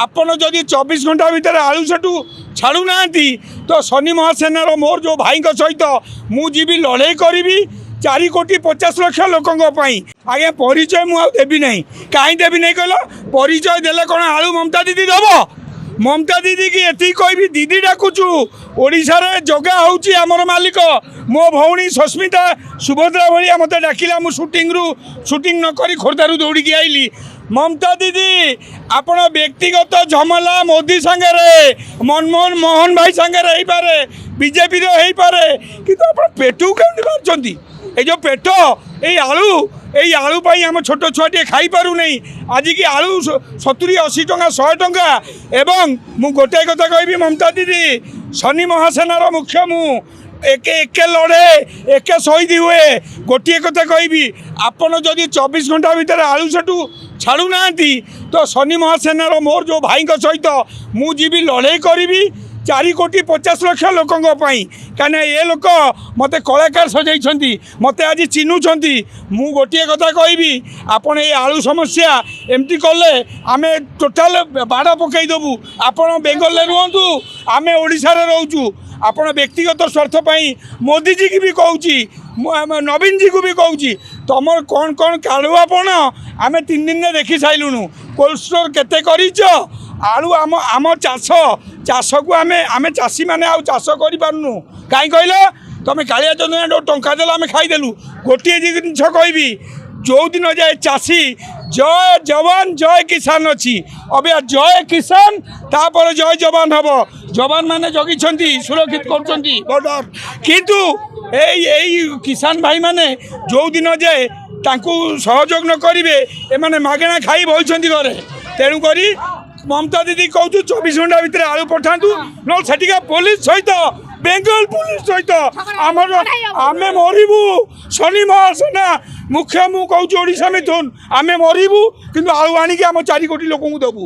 ଆପଣ ଯଦି 24 ଘଣ୍ଟା ଭିତରେ ଆଳୁ ସେଠୁ ଛାଡ଼ୁନାହାନ୍ତି ତ ଶନି ମହାସେନାର ମୋର ଯେଉଁ ଭାଇଙ୍କ ସହିତ ମୁଁ ଯିବି ଲଢ଼େଇ କରିବି 4,50,00,000 ଲୋକଙ୍କ ପାଇଁ। ଆଜ୍ଞା ପରିଚୟ ମୁଁ ଆଉ ଦେବି ନାହିଁ। କାହିଁ ଦେବି ନାହିଁ କହିଲ? ପରିଚୟ ଦେଲେ କ'ଣ ଆଳୁ ମମତା ଦିଦି ଦେବ? ମମତା ଦିଦି କି ଏତିକି କହିବି, ଦିଦି ଡାକୁଛୁ, ଓଡ଼ିଶାରେ ଜଗା ହେଉଛି ଆମର ମାଲିକ। ମୋ ଭଉଣୀ ସସ୍ମିତା ସୁଭଦ୍ରା ଭଳିଆ ମୋତେ ଡାକିଲା, ମୁଁ ସୁଟିଂ ନ କରି ଖୋର୍ଦ୍ଧାରୁ ଦୌଡ଼ିକି ଆଇଲି। ମମତା ଦିଦି ଆପଣ ବ୍ୟକ୍ତିଗତ ଝମଲା ମୋଦି ସାଙ୍ଗରେ, ମନମୋହନ ମୋହନ ଭାଇ ସାଙ୍ଗରେ ହେଇପାରେ, ବିଜେପିର ହେଇପାରେ, କିନ୍ତୁ ଆପଣ ପେଟକୁ କେମିତି ମାରୁଛନ୍ତି? এই যে পেট এই আলু পাই আমার ছোট ছুয়াটিয়ে খাইপারু নাই। আজকে আলু 70-80 টাকা 100 টাকা। এবং মু গোটাই কথা কইবি মমতা দিদি, শনি মহাসেনার মুখ্য মু, একে লড়ে একে শহীদ হুয়ে। গোটিয়ে কথা কইবি, আপন যদি 24 ঘন্টা ভিতরে আলু সেটু ছাড়ু নাহান্তি তো শনি মহাসেনার মোর যে ভাইଙ୍କ সহিত মু ଯିବି লড়াই করিবি 4,50,00,000 ଲୋକଙ୍କ ପାଇଁ। କାହିଁକିନା ଏ ଲୋକ ମୋତେ କଳାକାର ସଜାଇଛନ୍ତି, ମୋତେ ଆଜି ଚିହ୍ନୁଛନ୍ତି। ମୁଁ ଗୋଟିଏ କଥା କହିବି, ଆପଣ ଏଇ ଆଳୁ ସମସ୍ୟା ଏମିତି କଲେ ଆମେ ଟୋଟାଲ ବାଡ଼ ପକାଇଦେବୁ। ଆପଣ ବେଙ୍ଗଲରେ ରୁହନ୍ତୁ, ଆମେ ଓଡ଼ିଶାରେ ରହୁଛୁ। ଆପଣ ବ୍ୟକ୍ତିଗତ ସ୍ୱାର୍ଥ ପାଇଁ ମୋଦିଜୀକି ବି କହୁଛି, ନବୀନଜୀକୁ ବି କହୁଛି, ତୁମର କ'ଣ କାଳୁଆପଣ ଆମେ 3 ଦିନରେ ଦେଖି ସାରିଲୁଣୁ। କୋଲ୍ଡ ଷ୍ଟୋର କେତେ କରିଛ? ଆଳୁ ଆମ ଚାଷକୁ ଆମେ ଚାଷୀମାନେ ଆଉ ଚାଷ କରିପାରୁନୁ। କାହିଁ କହିଲ? ତୁମେ କାଳିଆ ଯୋଜନା ଟଙ୍କା ଦେଲ, ଆମେ ଖାଇଦେଲୁ। ଗୋଟିଏ ଜିନିଷ କହିବି, ଯେଉଁଦିନ ଯାଏ ଚାଷୀ ଜୟ ଯବାନ ଜୟ କିଷାନ ଅଛି, ଅବିକା ଜୟ କିଷାନ ତାପରେ ଜୟ ଯବାନ ହେବ। ଯବାନ ମାନେ ଜଗିଛନ୍ତି, ସୁରକ୍ଷିତ କରୁଛନ୍ତି ବର୍ଡର। କିନ୍ତୁ ଏଇ କିଷାନ ଭାଇମାନେ ଯେଉଁଦିନ ଯାଏ ତାଙ୍କୁ ସହଯୋଗ ନ କରିବେ, ଏମାନେ ମାଗଣା ଖାଇ ବଇଛନ୍ତି ଘରେ। ତେଣୁକରି মমতা দিদি কৌছু 24 ঘন্টা ভিতরে আলু পঠাতু, নহলে সেটিকা পুলিশ সহিত, বেঙ্গল পুলিশ সহিত আমি মরিবু। শনি মহাসেনা মুখ্য মু কৌছু ওড়িশা মিথুন, আমি মরিবু, কিন্তু আলু আনিকি আমার 4 কোটি লোক দেবু।